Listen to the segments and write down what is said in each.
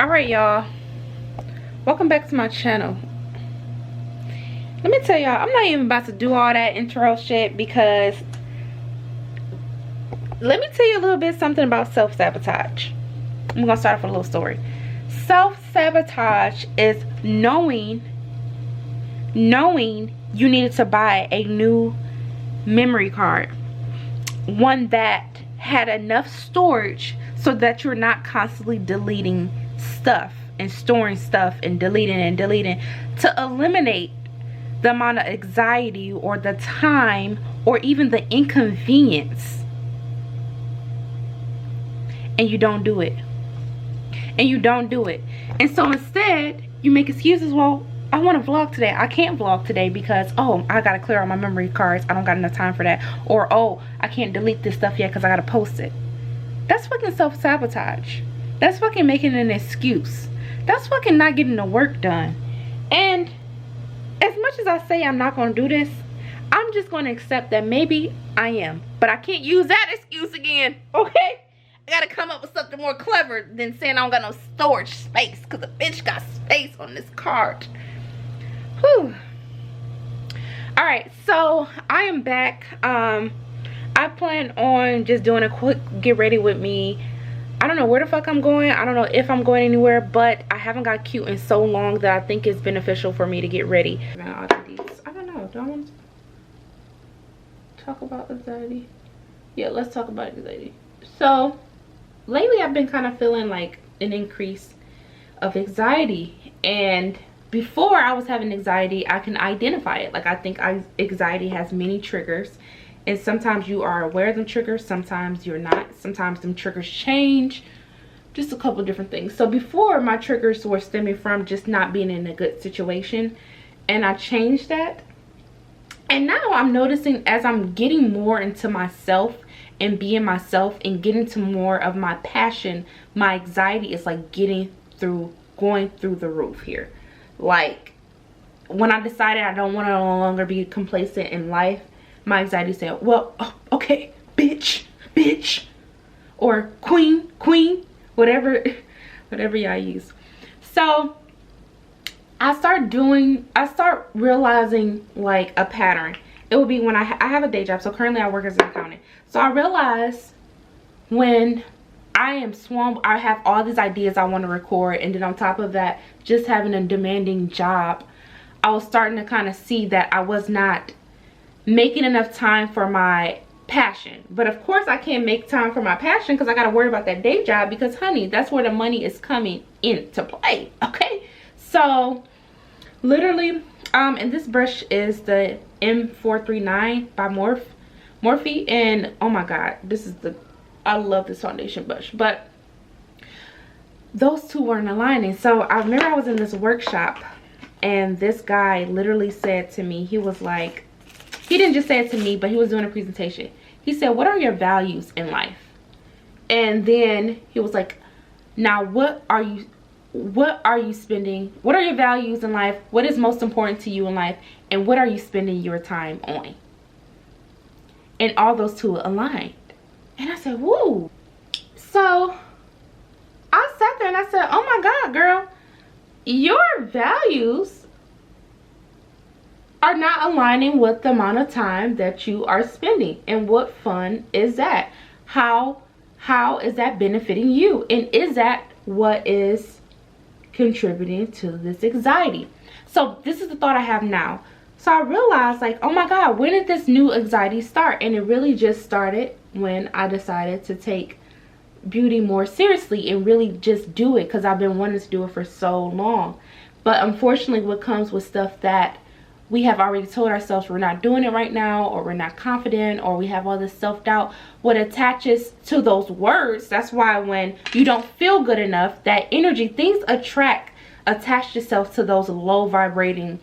Alright, y'all, welcome back to my channel. Let me tell y'all, I'm not even about to do all that intro shit because let me tell you a little bit something about self-sabotage. I'm gonna start off with a little story. Self-sabotage is knowing you needed to buy a new memory card, one that had enough storage so that you're not constantly deleting stuff and storing stuff and deleting to eliminate the amount of anxiety or the time or even the inconvenience. And you don't do it. And so instead you make excuses. Well, I want to vlog today. I can't vlog today because, oh, I gotta clear out my memory cards. I don't got enough time for that. Or, oh, I can't delete this stuff yet because I gotta post it. That's fucking self-sabotage. That's fucking making an excuse. That's fucking not getting the work done. And as much as I say I'm not gonna do this, I'm just gonna accept that maybe I am. But I can't use that excuse again, okay? I gotta come up with something more clever than saying I don't got no storage space, because a bitch got space on this card. Whew. Alright, so I am back. I plan on just doing a quick get ready with me. I don't know where the fuck I'm going. I don't know if I'm going anywhere, but I haven't got cute in so long that I think it's beneficial for me to get ready. I don't know. Do I want to talk about anxiety? Yeah, let's talk about anxiety. So lately I've been kind of feeling like an increase of anxiety, and before I was having anxiety, I can identify it. Like, I think anxiety has many triggers, and sometimes you are aware of them triggers, sometimes you're not. Sometimes them triggers change, just a couple of different things. So before, my triggers were stemming from just not being in a good situation, and I changed that. And now I'm noticing as I'm getting more into myself and being myself and getting to more of my passion, my anxiety is like going through the roof here. Like, when I decided I don't want to no longer be complacent in life, my anxiety said, well, okay, bitch, or queen, whatever y'all use. So I start realizing like a pattern. It will be when I have a day job. So currently I work as an accountant. So I realize when I am swamped, I have all these ideas I want to record, and then on top of that, just having a demanding job, I was starting to kind of see that I was not making enough time for my passion. But of course I can't make time for my passion because I got to worry about that day job, because honey, that's where the money is coming into play. Okay, so literally, and this brush is the M439 by Morphe, and oh my god, I love this foundation brush, but those two weren't aligning. So I remember I was in this workshop, and this guy literally said to me, he was like, he didn't just say it to me, but he was doing a presentation. He said, what are your values in life? And then he was like, now what are you spending? What are your values in life? What is most important to you in life? And what are you spending your time on? And all those two aligned. And I said, woo. So I sat there and I said, oh my God, girl, your values are not aligning with the amount of time that you are spending. And what fun is that? How is that benefiting you? And is that what is contributing to this anxiety? So this is the thought I have now. So I realized, like, oh my God, when did this new anxiety start? And it really just started when I decided to take beauty more seriously and really just do it, because I've been wanting to do it for so long. But unfortunately, what comes with stuff that we have already told ourselves we're not doing it right now, or we're not confident, or we have all this self-doubt, what attaches to those words. That's why when you don't feel good enough, that energy, things attach itself to those low vibrating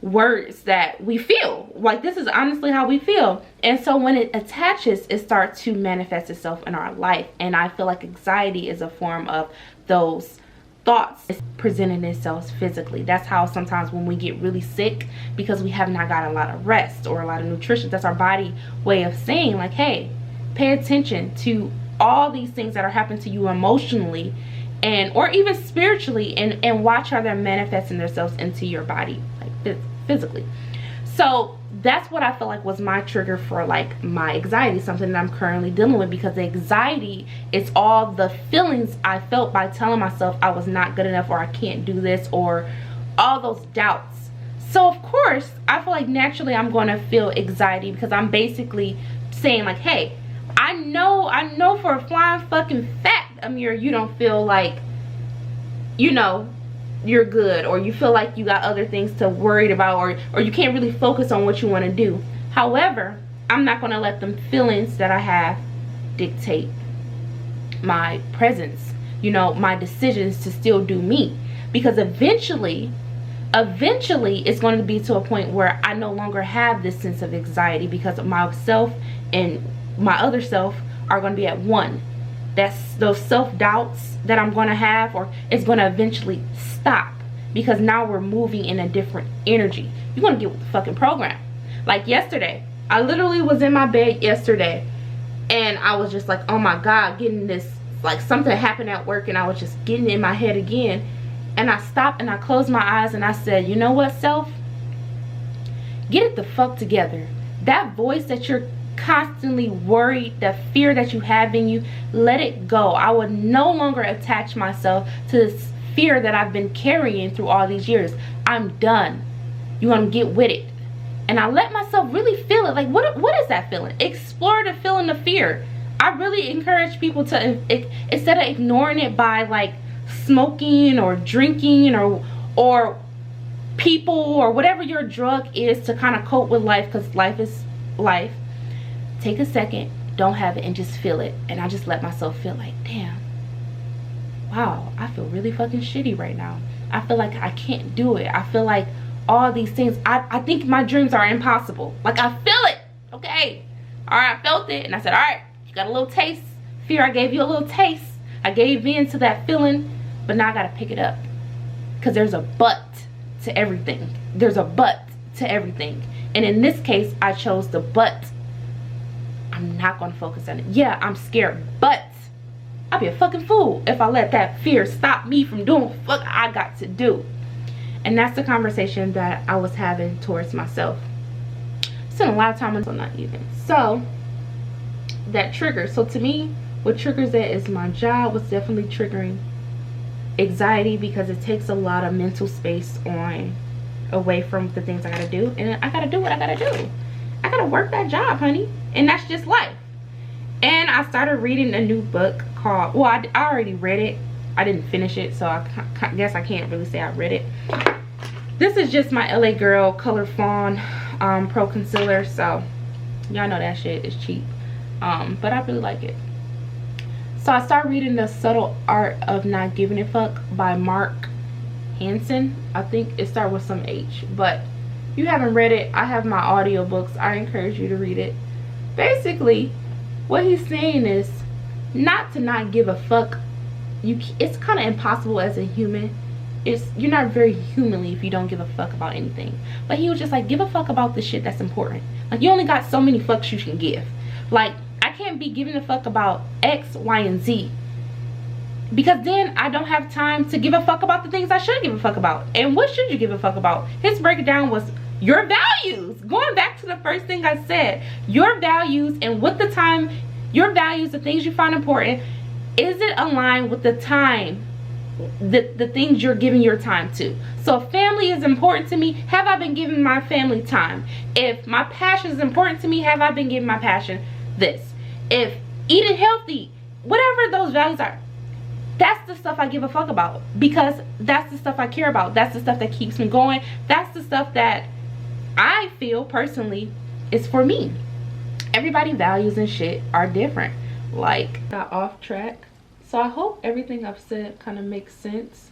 words that we feel. Like, this is honestly how we feel. And so when it attaches, it starts to manifest itself in our life. And I feel like anxiety is a form of those thoughts presenting themselves physically. That's how sometimes when we get really sick, because we have not got a lot of rest or a lot of nutrition, that's our body way of saying, like, hey, pay attention to all these things that are happening to you emotionally, and or even spiritually, and watch how they're manifesting themselves into your body, like physically. So that's what I feel like was my trigger for like my anxiety, something that I'm currently dealing with, because the anxiety is all the feelings I felt by telling myself I was not good enough, or I can't do this, or all those doubts. So of course I feel like naturally I'm going to feel anxiety, because I'm basically saying like, hey, I know for a flying fucking fact, Amir, you don't feel like, you know, you're good, or you feel like you got other things to worry about, or you can't really focus on what you want to do. However, I'm not going to let them feelings that I have dictate my presence, you know, my decisions to still do me, because eventually it's going to be to a point where I no longer have this sense of anxiety, because myself and my other self are going to be at one. That's those self-doubts that I'm going to have, or it's going to eventually stop, because now we're moving in a different energy. You're going to get with the fucking program. Like yesterday, I literally was in my bed yesterday, and I was just like, oh my God, getting this, like something happened at work, and I was just getting in my head again. And I stopped and I closed my eyes and I said, you know what, self? Get it the fuck together. That voice that you're constantly worried, the fear that you have in you, let it go. I would no longer attach myself to this fear that I've been carrying through all these years. I'm done. You're gonna get with it. And I let myself really feel it. Like, what is that feeling? Explore the feeling of fear. I really encourage people to, instead of ignoring it by like smoking or drinking or people or whatever your drug is to kind of cope with life, because life is life, take a second, don't have it, and just feel it. And I just let myself feel like, damn, wow, I feel really fucking shitty right now. I feel like I can't do it. I feel like all these things, I think my dreams are impossible. Like, I feel it. Okay, all right, I felt it, and I said, all right, you got a little taste. Fear, I gave you a little taste. I gave in to that feeling, but now I gotta pick it up, because there's a but to everything. There's a but to everything, and in this case I chose the but. I'm not gonna focus on it. Yeah, I'm scared, but I'll be a fucking fool if I let that fear stop me from doing what the fuck I got to do. And that's the conversation that I was having towards myself. Spent a lot of time on, not even. So that trigger. So to me, what triggers that is my job was definitely triggering anxiety, because it takes a lot of mental space away from the things I gotta do, and I gotta do what I gotta do. I gotta work that job, honey, and that's just life. And I started reading a new book called, well, I already read it. I didn't finish it, so I guess I can't really say I read it. This is just my LA Girl Color Fawn Pro Concealer, so y'all know that shit is cheap, but I really like it. So I started reading The Subtle Art of Not Giving a Fuck by Mark Hansen. I think it started with some H, but if you haven't read it, I have my audiobooks. I encourage you to read it. Basically, what he's saying is not to not give a fuck. It's kind of impossible as a human. You're not very humanly if you don't give a fuck about anything. But he was just like, give a fuck about the shit that's important. Like, you only got so many fucks you can give. Like, I can't be giving a fuck about X, Y, and Z, because then I don't have time to give a fuck about the things I should give a fuck about. And what should you give a fuck about? His breakdown was your values. Going back to the first thing I said, your values, and what the time, your values, the things you find important, is it aligned with the time, the things you're giving your time to? So if family is important to me, have I been giving my family time? If my passion is important to me, have I been giving my passion this? If eating healthy, whatever those values are, that's the stuff I give a fuck about, because that's the stuff I care about. That's the stuff that keeps me going. That's the stuff that I feel personally is for me. Everybody's values and shit are different. Like, got off track. So I hope everything I've said kind of makes sense.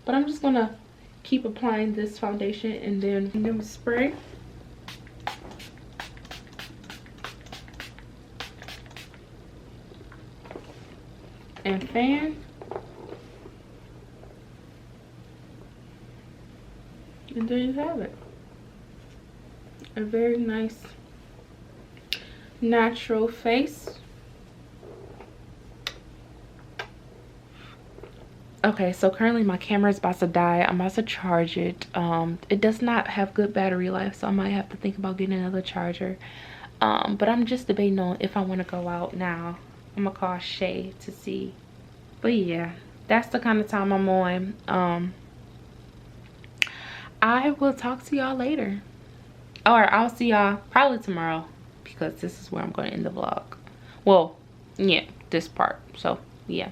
But I'm just gonna keep applying this foundation and then new spray. And fan. And there you have it. A very nice natural face. Okay, so currently my camera is about to die. I'm about to charge it. It does not have good battery life, so I might have to think about getting another charger. But I'm just debating on if I want to go out now. I'm gonna call Shay to see. But yeah, that's the kind of time I'm on. I will talk to y'all later, or I'll see y'all probably tomorrow, because this is where I'm going to end the vlog. Well, yeah, this part. So yeah.